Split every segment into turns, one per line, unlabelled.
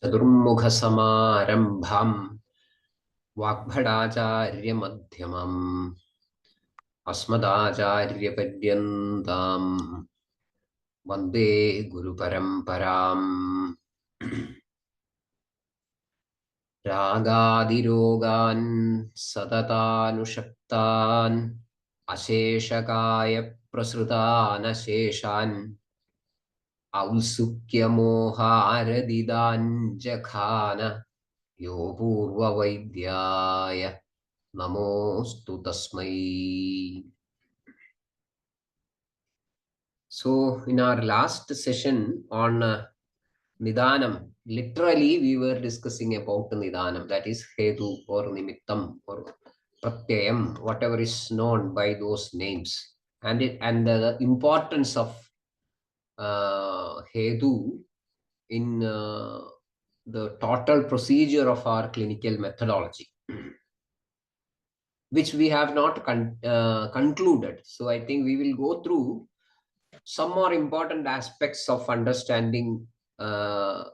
Chadurmukha samarambham Vagbhadacharya madhyamam Asmadacharya padyantam Vande Guru Paramparam Ragadirogan Satatanushaktan Asheshakaya Prasrutanasheshan Aulsukya Moharadidan Jakhana Yo Purva Vaidyaya Namostu Tasmai. So, in our last session on Nidanam, literally we were discussing about Nidanam, that is Hetu or Nimittam or Pratyayam, whatever is known by those names, and the importance of Hetu in the total procedure of our clinical methodology, which we have not concluded. So I think we will go through some more important aspects of understanding the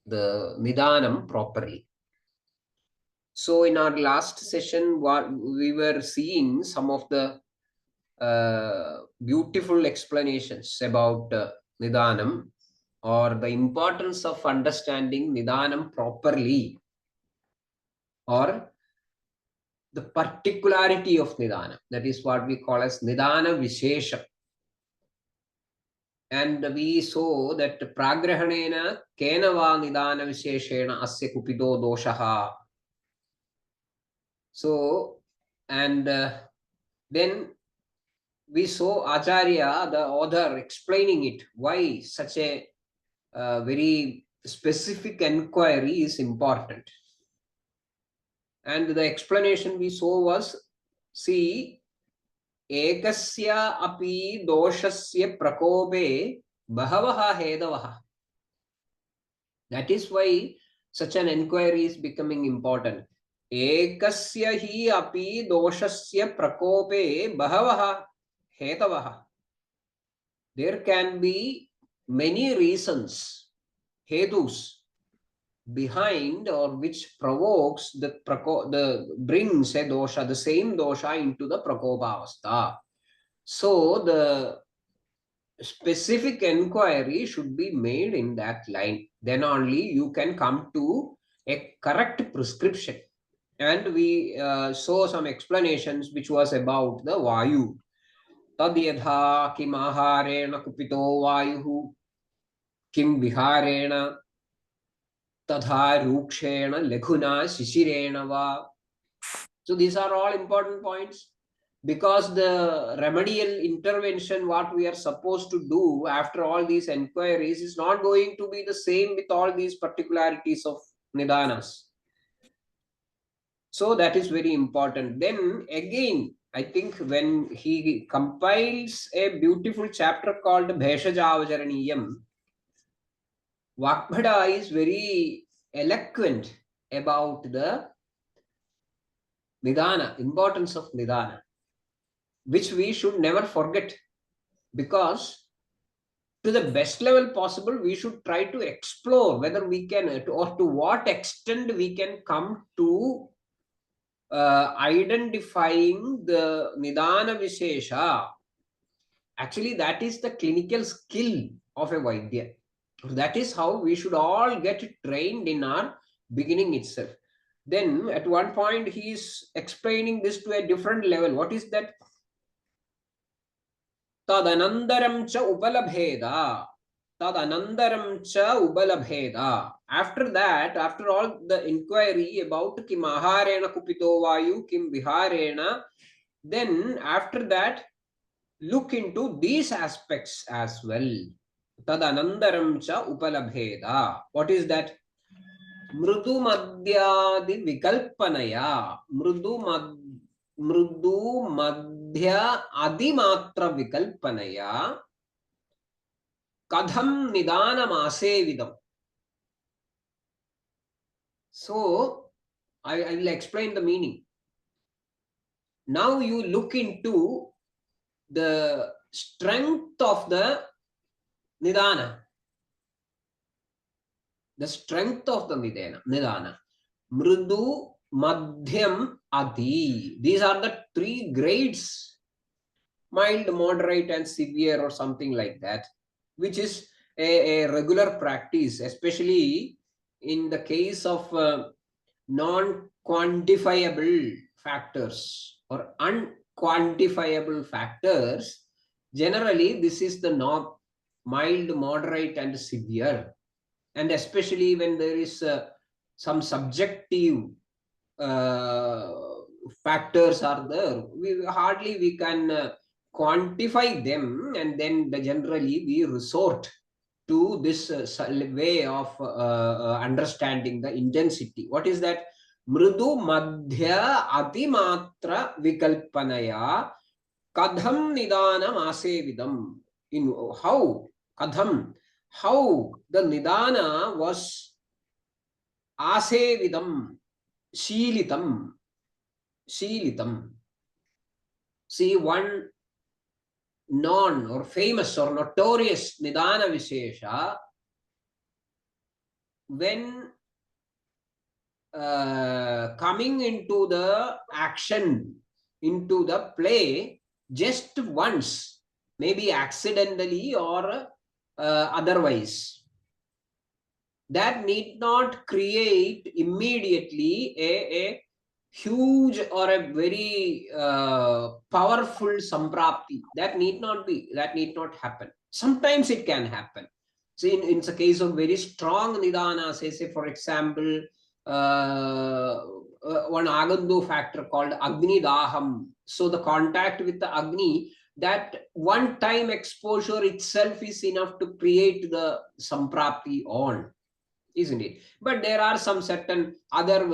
Nidanam properly. So in our last session, what we were seeing some of the beautiful explanations about Nidanam, or the importance of understanding Nidanam properly, or the particularity of Nidana. That is what we call as Nidana Vishesha. And we saw that Pragrahanena Kenava Nidana Visheshena Asya Kupido Doshaha. So, and then we saw Acharya, the author, explaining it, why such a very specific enquiry is important. And the explanation we saw was, see, ekasya api doshasya prakope bahavaha hedavaha. That is why such an enquiry is becoming important. Ekasya hi api doshasya prakope bahavaha hedavaha. There can be many reasons, hedus, behind or which provokes the brings a dosha, the same dosha, into the prakopavastha. So the specific enquiry should be made in that line. Then only you can come to a correct prescription. And we saw some explanations which was about the vayu. Tad yadha kim aharena kupito vayuhu kim viharena tadha rukshena lekhuna shishirena va. So these are all important points, because the remedial intervention what we are supposed to do after all these enquiries is not going to be the same with all these particularities of nidanas. So that is very important. Then again, I think when he compiles a beautiful chapter called Bheshajavajaraniyam, Vakbhada is very eloquent about the nidana, importance of nidana, which we should never forget, because to the best level possible, we should try to explore whether we can, or to what extent we can come to identifying the Nidana Vishesha. Actually, that is the clinical skill of a Vaidya. That is how we should all get trained in our beginning itself. Then at one point, he is explaining this to a different level. What is that? Tadanandaram cha upalabheda. Tadanandaram cha upalabheda. After that, after all the inquiry about kim aharena kupito vayu, kim viharena, then after that, look into these aspects as well. Tadanandaram cha upalabheda. What is that? Mrudu madhyadi vikalpanaya. Mrudu madhya adimatra vikalpanaya kadham nidanam asevidam. So I will explain the meaning. Now you look into the strength of the nidana. the strength of the nidana. Mridu, madhyam, ati. These are the three grades: mild, moderate, and severe, or something like that, which is a regular practice, especially in the case of non-quantifiable factors or unquantifiable factors. Generally, this is the norm: mild, moderate, and severe. And especially when there is some subjective factors are there, we can quantify them, and then generally we resort to this way of understanding the intensity. What is that? Mridu madhya atimatra vikalpanaya kadham nidanam asevidam. In how kadham, how the nidana was asevidam, shilitam. See, one known or famous or notorious nidana vishesha, when coming into the action, into the play, just once, maybe accidentally or otherwise, that need not create immediately a huge or a very powerful samprapti. That need not happen. Sometimes it can happen. So in the case of very strong nidana, say for example, one agandu factor called agni daham. So the contact with the agni, that one time exposure itself is enough to create the samprapti on, isn't it? But there are some certain other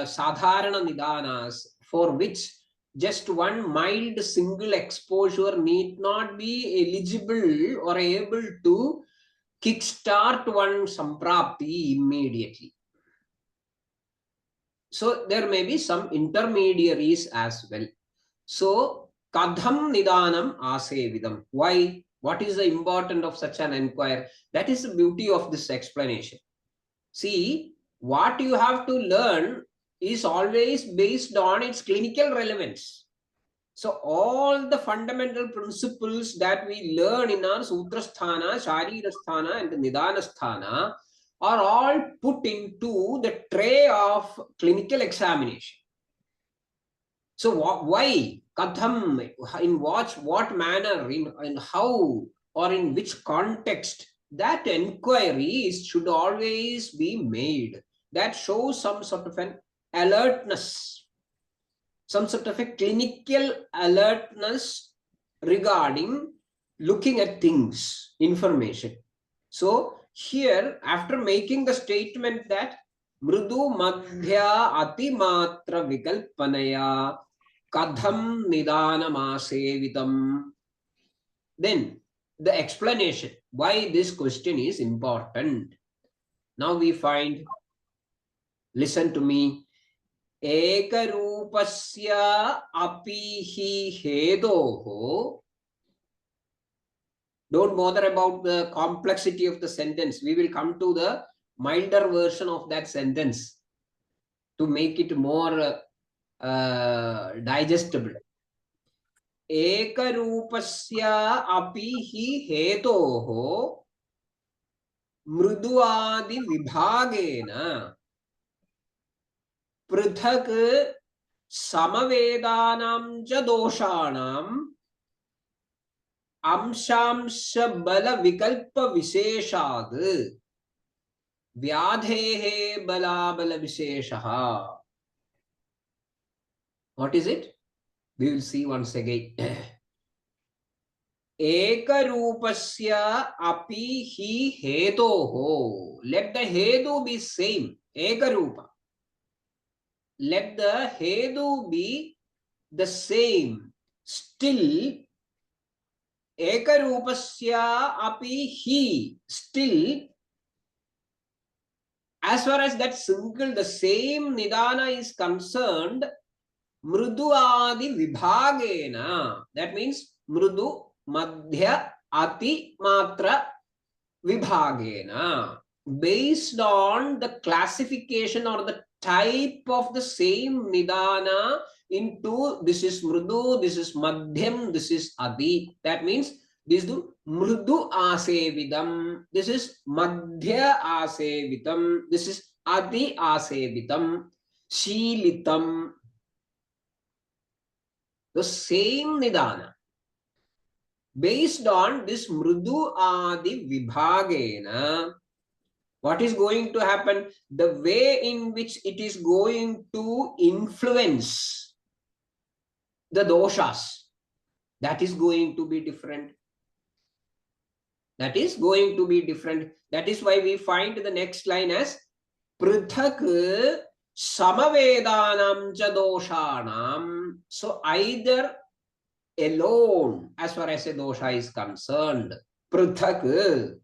sadharana nidanas for which just one mild single exposure need not be eligible or able to kickstart one samprapti immediately. So there may be some intermediaries as well. So kadham nidanam asevidam. Why? What is the importance of such an inquiry? That is the beauty of this explanation. See, what you have to learn is always based on its clinical relevance. So all the fundamental principles that we learn in our Sutrasthana, Sharirasthana, and Nidanasthana are all put into the tray of clinical examination. So why? Katham, in what manner, in how, or in which context, that inquiry should always be made. That shows some sort of an alertness, some sort of a clinical alertness regarding looking at things, information. So here, after making the statement that mridu madhya atimatra vikalpanaya kadham nidanamasevitam, then the explanation why this question is important. Now we find, listen to me, ekarupasya apihi hedoho. Don't bother about the complexity of the sentence. We will come to the milder version of that sentence to make it more digestible. Ekarupasya apihi hedoho mriduadi vibhagena prithak samavedanam ja doshanam amshamsha bala vikalpa visheshad vyadhehe bala visheshaha. What is it? We will see once again. Ekarupasya api hi hedoho. Let the hedu be same. Ekarupa. Let the hedu be the same. Still, ekarupasya api hi. Still, as far as that single, the same nidana is concerned, mridu adi vibhagena. That means mridu madhya ati matra vibhagena. based on the classification or the type of the same nidana into this is mrudu, this is madhyam, this is adi. That means this is mrudu asevidam, this is madhya asevidam, this is adi asevidam, shilitam. The same nidana. Based on this mrudu adi vibhagena, what is going to happen? The way in which it is going to influence the doshas, that is going to be different. That is going to be different. That is why we find the next line as prithak samavedanam cha doshanam. So either alone, as far as a dosha is concerned, prithak,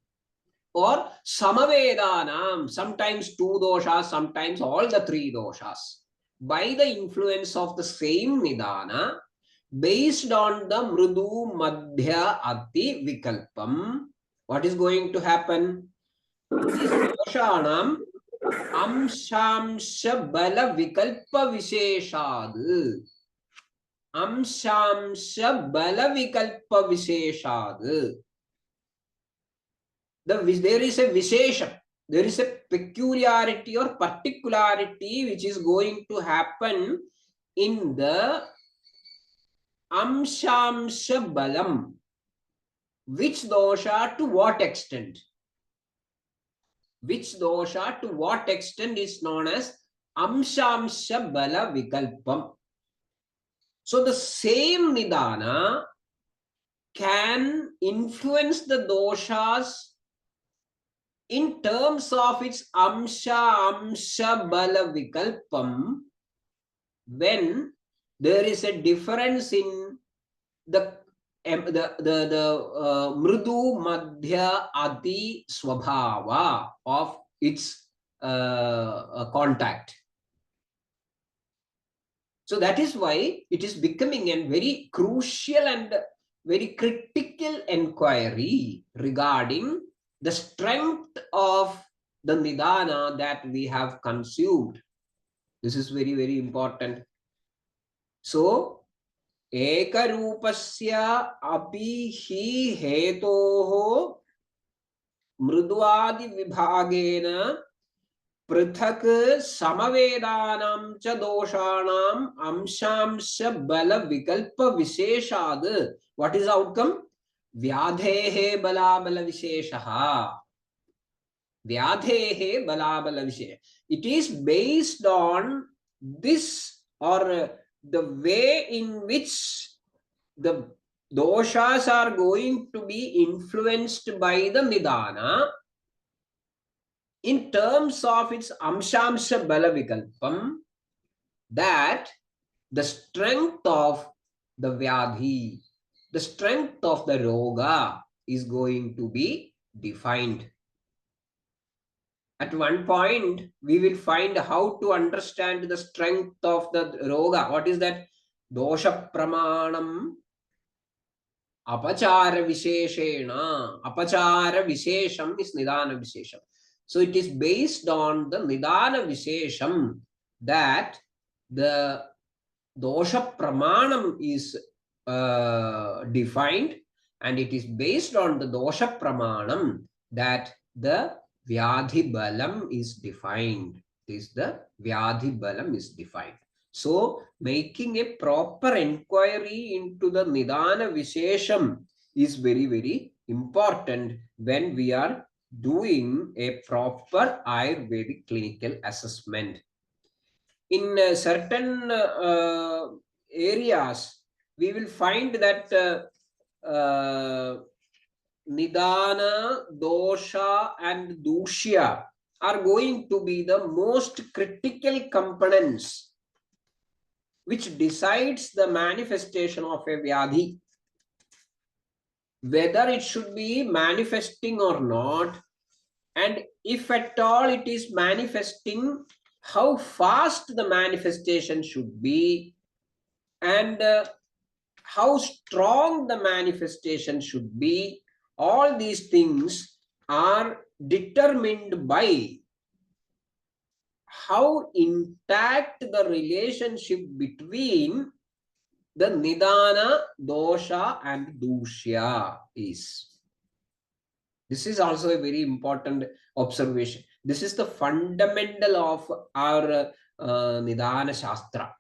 or samavedanam, sometimes two doshas, sometimes all the three doshas, by the influence of the same nidana, based on the mrudu madhya ati vikalpam, what is going to happen? This doshanam amshamsha bala vikalpa visheshad, amshamsha bala vikalpa visheshad. There is a vishesham, there is a peculiarity or particularity which is going to happen in the amshamsha balam. Which dosha to what extent? Which dosha to what extent is known as amshamsha bala vikalpam. So the same nidana can influence the doshas in terms of its amsha bala vikalpam when there is a difference in the mrudu madhya adi swabhava of its contact. So that is why it is becoming a very crucial and very critical inquiry regarding the strength of the nidana that we have consumed. This is very, very important. So, ekarupasya api hi hetoho mrudvadi vibhagena prithak samavedanam cha doshanam amshamsha bala vikalpa visheshad. What is the outcome? Vyadhehe bala bala visheshaha. Vyadhehe bala bala visheshaha. It is based on this, or the way in which the doshas are going to be influenced by the nidana in terms of its amshamsha bala vikalpam, that the strength of the vyadhi, the strength of the roga is going to be defined. At one point, we will find how to understand the strength of the roga. What is that? Dosha pramanam apachara visheshena. Apachara vishesham is nidana vishesham. So it is based on the nidana vishesham that the dosha pramanam is defined, and it is based on the dosha pramanam that the vyadhi balam is defined. The vyadhi balam is defined. So making a proper inquiry into the nidana vishesham is very, very important when we are doing a proper Ayurvedic clinical assessment. In certain areas, we will find that nidana, dosha, and dushya are going to be the most critical components which decides the manifestation of a vyadhi. Whether it should be manifesting or not, and if at all it is manifesting, how fast the manifestation should be, and how strong the manifestation should be. All these things are determined by how intact the relationship between the nidana, dosha, and dushya is. This is also a very important observation. This is the fundamental of our nidana shastra.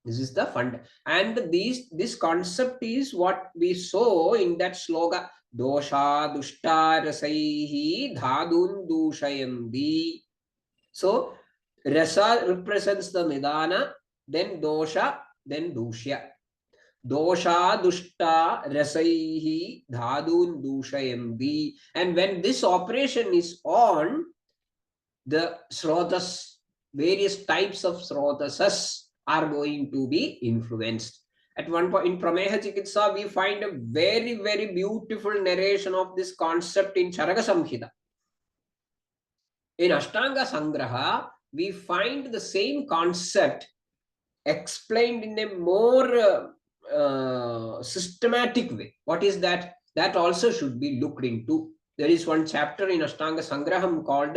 This is the fund, and this concept is what we saw in that sloga. Dosha dushta rasaihi dhadun dushayandi. So rasa represents the nidana, then dosha, then dushya. Dosha dushta rasaihi dhadun dushayandi. And when this operation is on, the srotas, various types of srotasas are going to be influenced. At one point in Prameha Chikitsa, we find a very, very beautiful narration of this concept in Charaka Samhita. In Ashtanga Sangraha, we find the same concept explained in a more systematic way. What is that? That also should be looked into. There is one chapter in Ashtanga Sangraham called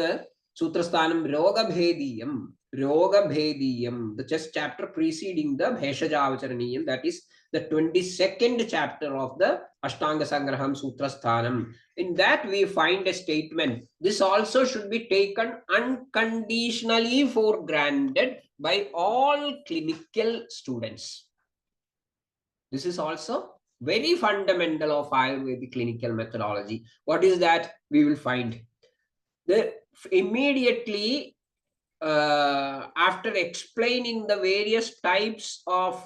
Sutrasthanam Roga Bhediyam. Roga Bhediyam, the just chapter preceding the Bheshajavacharaniyam, that is the 22nd chapter of the Ashtanga Sangraham Sutrasthanam. In that we find a statement. This also should be taken unconditionally for granted by all clinical students. This is also very fundamental of Ayurvedic clinical methodology. What is that? We will find. Immediately after explaining the various types of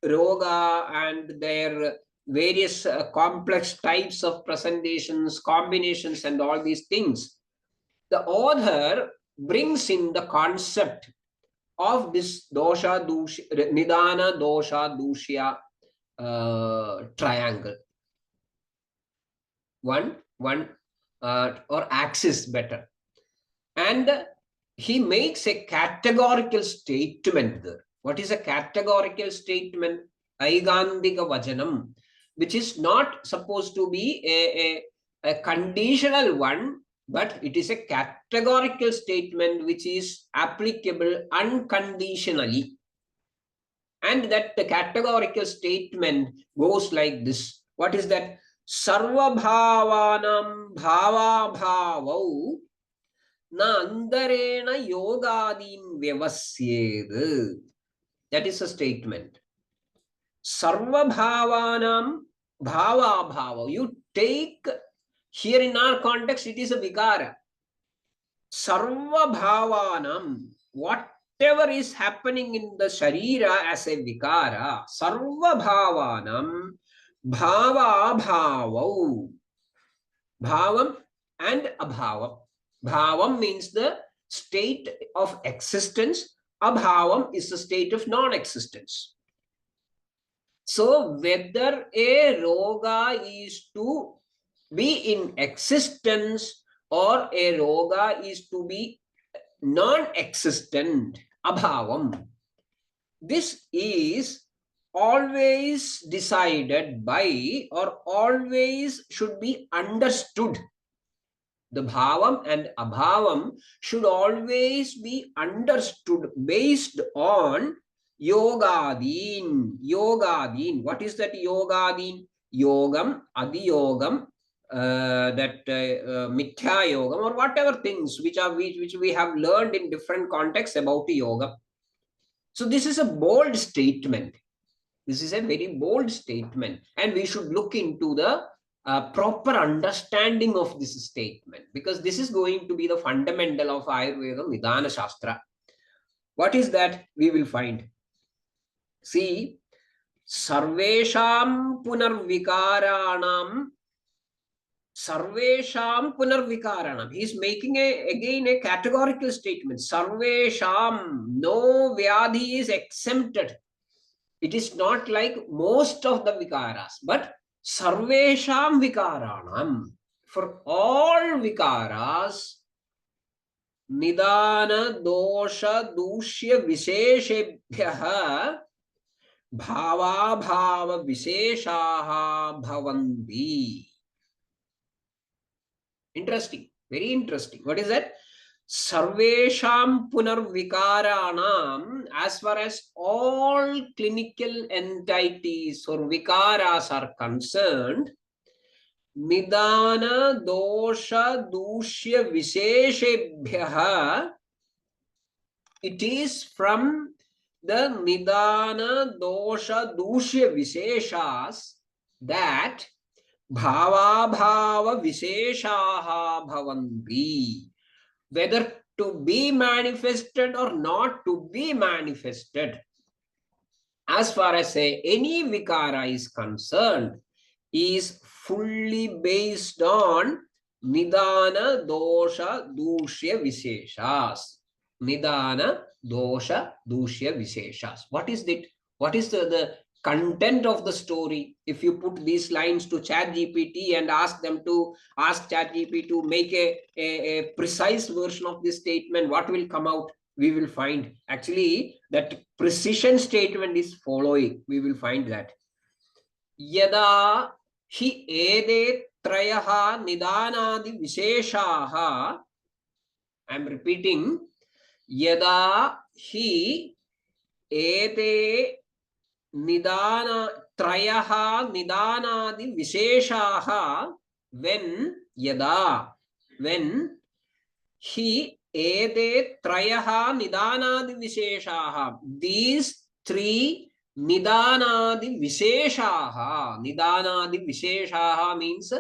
roga and their various complex types of presentations, combinations, and all these things, the author brings in the concept of this dosha, dushya, nidana, dosha, dushya triangle. One or axis better. And he makes a categorical statement there. What is a categorical statement? Aigandika vajanam, which is not supposed to be a conditional one, but it is a categorical statement which is applicable unconditionally. And that the categorical statement goes like this. What is that? Sarva bhavanam bhava bhavau na andarena yogadin vyavasyed. That is a statement. Sarva bhavanam bhava bhava. You take, here in our context, it is a vikara. Sarva bhavanam, whatever is happening in the sharira as a vikara, sarva bhavanam bhava bhavau. Bhavam and abhavam. Bhavam means the state of existence. Abhavam is the state of non-existence. So whether a roga is to be in existence or a roga is to be non-existent, abhavam, this is always decided by or always should be understood. The bhavam and abhavam should always be understood based on yogadin. Yogadin. What is that yogadin? Yogam, adiyogam, mithya yogam, or whatever things which we have learned in different contexts about yoga. So this is a bold statement. This is a very bold statement, and we should look into the proper understanding of this statement, because this is going to be the fundamental of Ayurveda Nidana Shastra. What is that? We will find. See, Sarvesham Punarvikaranam. Sarvesham Punarvikaranam. He is making again a categorical statement. Sarvesham, no vyadhi is exempted. It is not like most of the vikaras, but Sarvesham Vikaranam. For all vikaras, Nidana Dosha Dushya Visheshebhyaha Bhava Bhava Visheshaha Bhavanti. Interesting. Very interesting. What is that? Sarvesham punarvikaranam, as far as all clinical entities or vikaras are concerned, nidana dosha dushya visheshebhyaha, it is from the nidana dosha dushya visheshas that bhava bhava visheshaha bhavanti, whether to be manifested or not to be manifested. As far as any vikara is concerned, is fully based on nidana dosha dushya visheshas. Nidana dosha dushya visheshas. What is it? What is the content of the story? If you put these lines to ChatGPT and ask ChatGPT to make a precise version of this statement, what will come out? We will find actually that precision statement is following. We will find that yada hi ede trayaha nidanadi visheshaha. I am repeating, yada hi ede nidana trayaha nidanadi visheshaha, when yada, when hi ede trayaha nidanadi visheshaha, these three nidanadi visheshaha. Nidanadi visheshaha means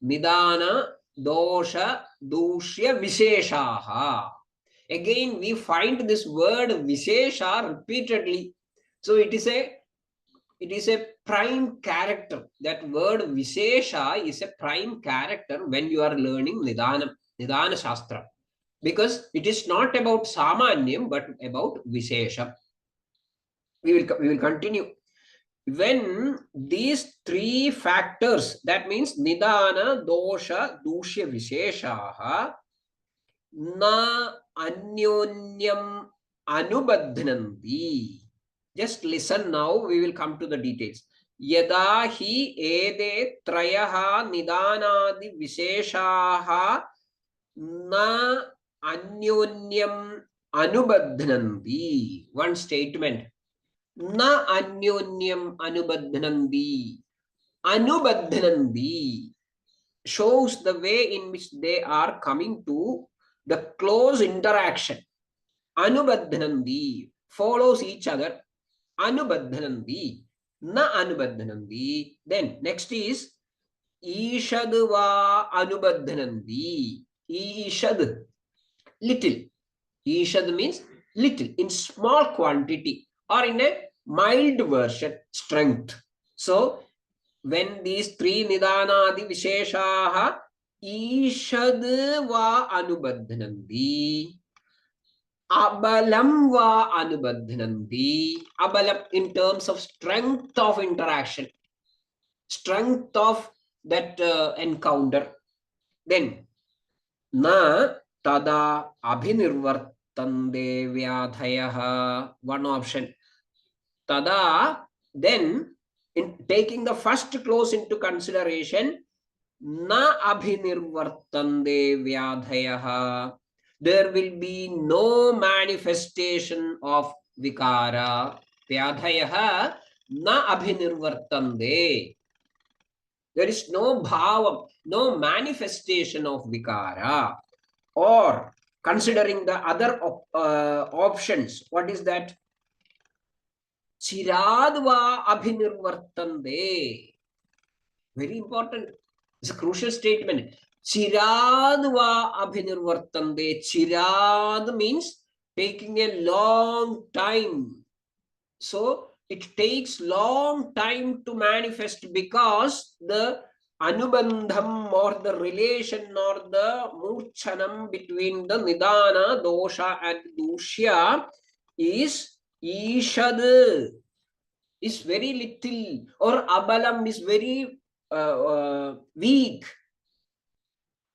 nidana dosha dushya visheshaha. Again we find this word vishesha repeatedly, so it is a prime character. That word vishesha is a prime character when you are learning nidana shastra, because it is not about samanyam but about vishesha. We will continue. When these three factors, that means nidana dosha dushya visheshaha, na anyonyam anubadhananti. Just listen now, we will come to the details. Yada hi ede trayaha nidanadi visheshaha na anyonyam anubadhananti. One statement. Na anyonyam anubadhananti. Anubadhananti shows the way in which they are coming to the close interaction. Anubadhananti follows each other. Anubadhananti, na anubadhananti. Then next is ishadva anubadhananti. Ishad, little. Ishad means little, in small quantity or in a mild version, strength. So when these three nidana adi visheshaha ishad va anubadhananti, abalam va anubadhananti. Abalam in terms of strength of interaction, strength of that encounter. Then na tada abhinirvartande vyadhayaha. One option. Tada, then in taking the first clause into consideration, na abhinirvartande vyadhayaha, there will be no manifestation of vikara. Vyadhayaha na abhinirvartande. There is no bhavam, no manifestation of vikara. Or considering the other options, what is that? Chiradva abhinirvartande. Very important. It's a crucial statement. Chiradva abhinirvartande. Chirad means taking a long time. So it takes long time to manifest because the anubandham or the relation or the murchanam between the nidana, dosha and dushya is ishad, is very little, or abalam is very weak,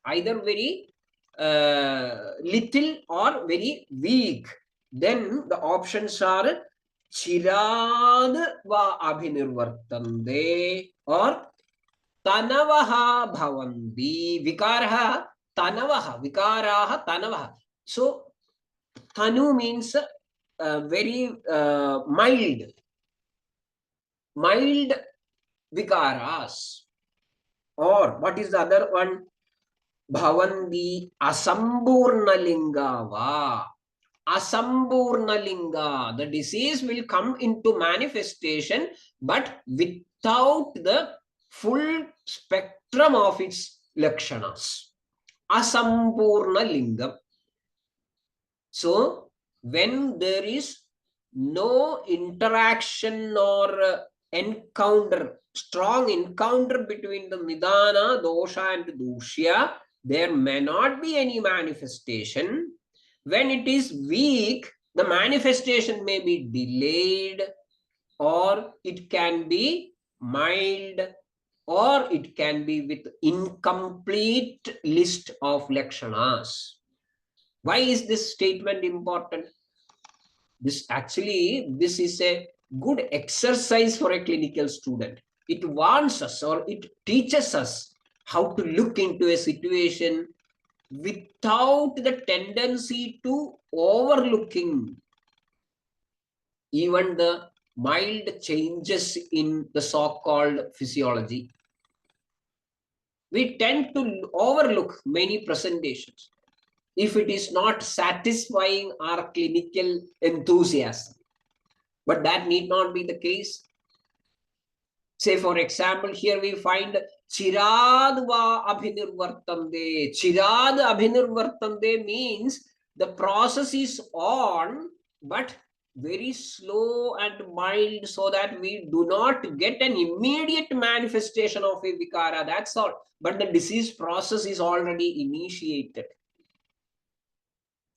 either very little or very weak. Then the options are chirad va abhinirvartande or tanavaha bhavanti. Vikaraha tanavaha, vikaraha tanavaha. So tanu means very mild vikaras. Or what is the other one? Bhavandi asambhurna lingava. Asambhurna linga. The disease will come into manifestation, but without the full spectrum of its lakshanas. Asambhurna lingam. So when there is no interaction or encounter, strong encounter between the nidana, dosha and dushya, there may not be any manifestation. When it is weak, the manifestation may be delayed, or it can be mild, or it can be with incomplete list of lakshanas. Why is this statement important? This is a good exercise for a clinical student. It warns us, or it teaches us how to look into a situation without the tendency to overlooking even the mild changes in the so-called physiology. We tend to overlook many presentations if it is not satisfying our clinical enthusiasm. But that need not be the case. Say, for example, here we find Chirad va abhinirvartande. Chirad abhinirvartande means the process is on, but very slow and mild, so that we do not get an immediate manifestation of a vikara. That's all. But the disease process is already initiated.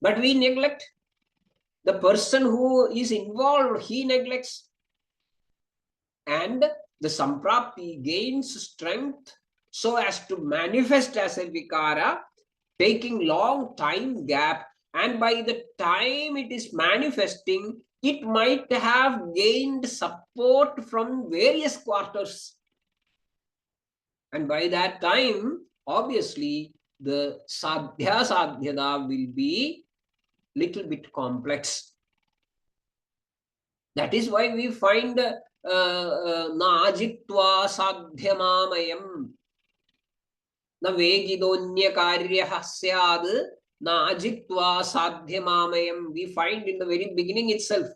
But we neglect. The person who is involved, he neglects. And the samprapti gains strength so as to manifest as a vikara, taking long time gap. And by the time it is manifesting, it might have gained support from various quarters. And by that time, obviously, the sadhya sadhyada will be little bit complex. That is why we find na ajitva sadhyamamayam na vegidonya karyah syad na ajitva sadhyamamayam. We find in the very beginning itself.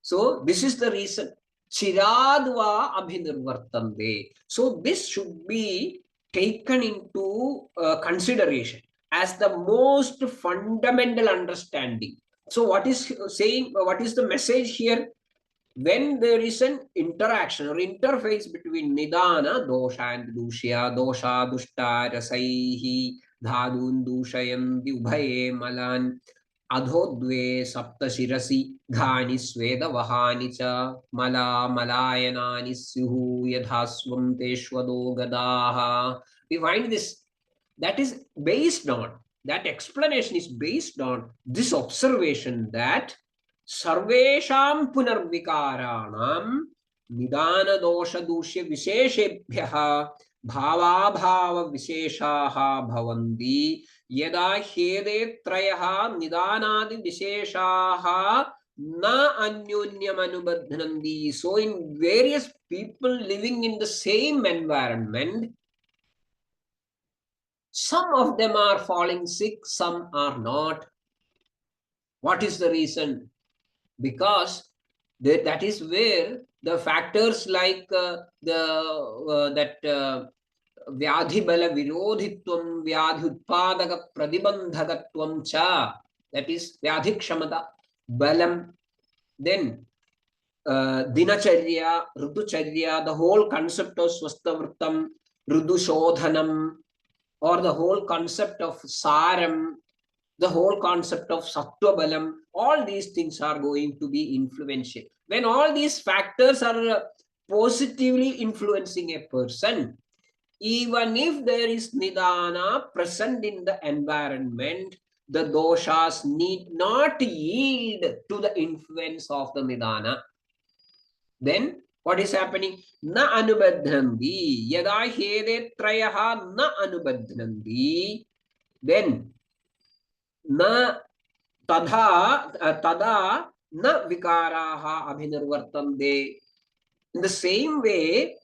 So this is the reason. Chiradva abhinirvartande. So this should be taken into consideration as the most fundamental understanding. So what is saying, what is the message here? When there is an interaction or interface between nidana, dosha and dushya, dosha dushta rasaihi dhadun dushayam ubhaye malan adhodve sapta shirasi ghani sweda vahani cha mala malayanani syuhu yadhasvam teshwado gadaha. We find this. That is based on, that explanation is based on this observation that sarvesham punarvikaranam nidana dosha dushya visheshebhyaha bhavabhava visheshaha bhavanti yada hede trayaha nidanadi visheshaha na anyonyam anubadhanandi. So in various people living in the same environment, some of them are falling sick, some are not. What is the reason? Because that is where the factors like vyadhi bala virodhitvam, vyadhi utpadaka pradibandhakatvam cha, that is vyadhi kshamata, balam, then dinacharya, rutucharya, the whole concept of swastavritam, rudushodhanam, or the whole concept of saram, the whole concept of sattva balam, all these things are going to be influential. When all these factors are positively influencing a person, even if there is nidana present in the environment, the doshas need not yield to the influence of the nidana. Then What is happening? Na anubadhanti. Yada hede trayaha na anubadhanti. Then na tada na vikaraha abhinirvartante. In the same way,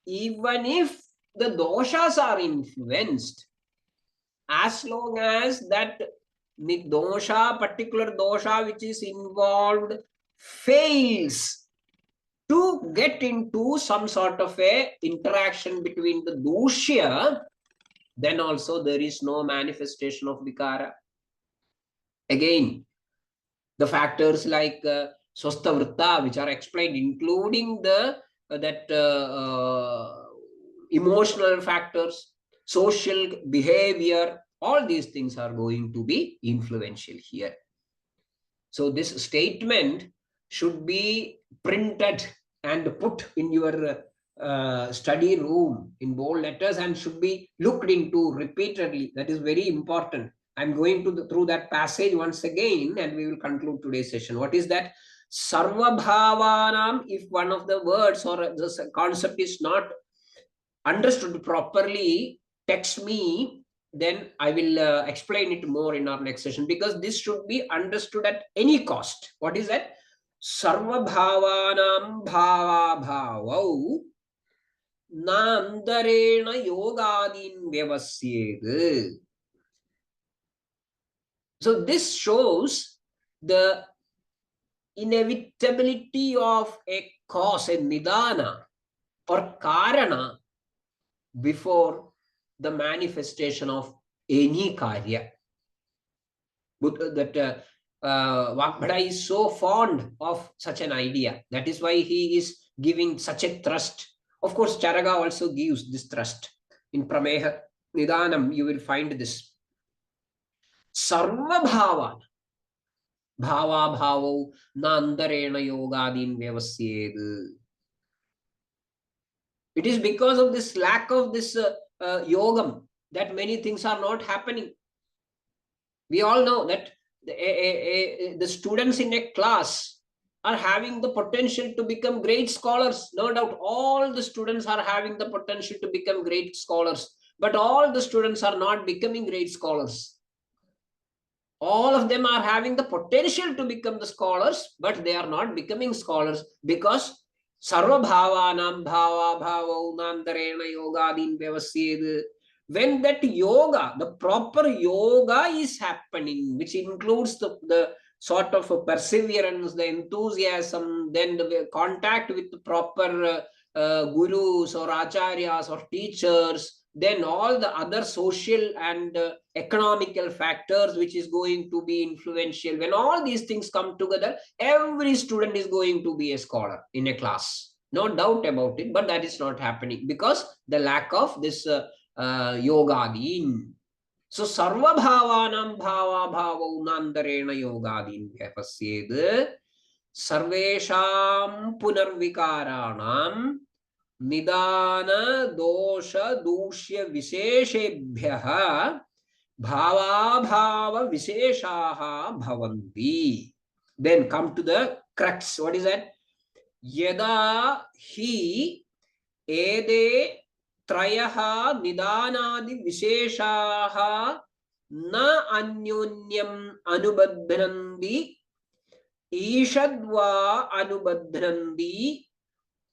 even if the doshas are influenced, as long as that dosha, particular dosha which is involved, fails to get into some sort of a interaction between the dushya, then also there is no manifestation of vikara. Again, the factors like swastha vritta, which are explained, including the emotional factors, social behavior, all these things are going to be influential here. So this statement should be printed and put in your study room in bold letters and should be looked into repeatedly. That is very important. I'm going to through that passage once again and we will conclude today's session. What is that? Sarva bhavanam, if one of the words or the concept is not understood properly, text me, then I will explain it more in our next session, because this should be understood at any cost. What is that? Sarva bhavanam bhava bhavau nandarena yogadin vyavasyed. So this shows the inevitability of a cause, a nidana or karana, before the manifestation of any karya. That Vakbhada is so fond of such an idea. That is why he is giving such a thrust. Of course, Charaga also gives this thrust. In Prameha Nidanam, you will find this. Sarva bhava. Bhava bhavo nandarena yogadin vyavasyed. It is because of this lack of this yogam that many things are not happening. We all know that the students in a class are having the potential to become great scholars. No doubt, all the students are having the potential to become great scholars. But all the students are not becoming great scholars. All of them are having the potential to become the scholars, but they are not becoming scholars because sarva bhavanam bhava bhava nandarena yogadin vyavasyed. When that yoga, the proper yoga is happening, which includes the sort of a perseverance, the enthusiasm, then the contact with the proper gurus or acharyas or teachers, then all the other social and economical factors which is going to be influential. When all these things come together, every student is going to be a scholar in a class. No doubt about it, but that is not happening because the lack of this yogadin. So sarva bhavanam bhava bhava nandarena yogadin vyapasyed. Sarvesham punarvikaranam nidana dosha dushya visheshebhyah bhava bhava visheshaha bhavanti. Then come to the crux. What is that? Yada hi ede trayaha nidanadi visheshaha na anyonyam anubadhanandi ईषद्वा अनुबध्नन्ति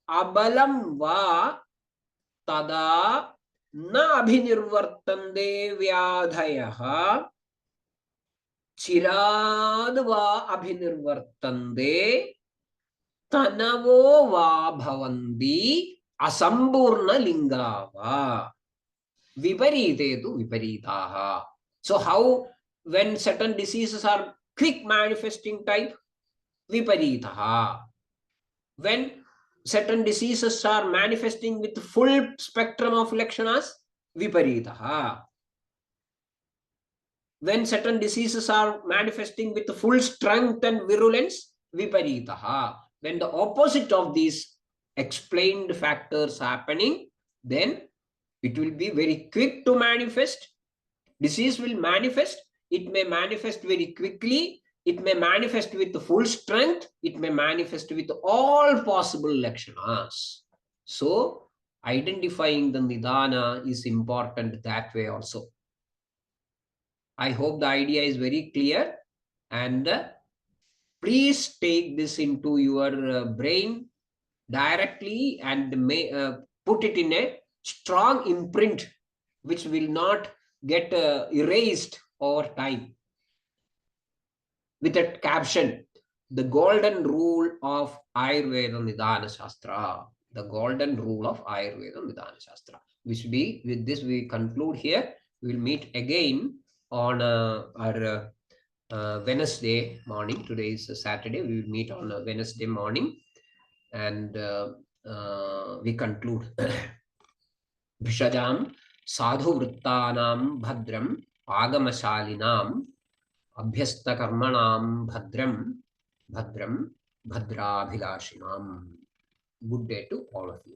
अबलं वा तदा न अभिनिर्वर्तन्ते व्याधयः चिराद् वा अभिनिर्वर्तन्ते तनवो वा भवन्ति असम्पूर्ण लिंगा वा विपरीते तु विपरीताः. So how when certain diseases are quick manifesting type, viparitaha. When certain diseases are manifesting with full spectrum of lakshanas, viparitaha. When certain diseases are manifesting with full strength and virulence, viparitaha. When the opposite of these explained factors happening, then it will be very quick to manifest. Disease will manifest. It may manifest very quickly. It may manifest with full strength. It may manifest with all possible lakshanas. So identifying the nidana is important that way also. I hope the idea is very clear, and please take this into your brain directly and put it in a strong imprint which will not get erased over time, with a caption: the golden rule of Ayurveda Nidana Shastra. The golden rule of Ayurveda Nidana Shastra. Which we, with this we conclude here. We will meet again on our Wednesday morning. Today is Saturday. We will meet on Wednesday morning, and we conclude. Bhishajam sadhu vrittanam bhadram agamasalinam abhyasta karmanam bhadram bhadrabhilashinam. Good day to all of you.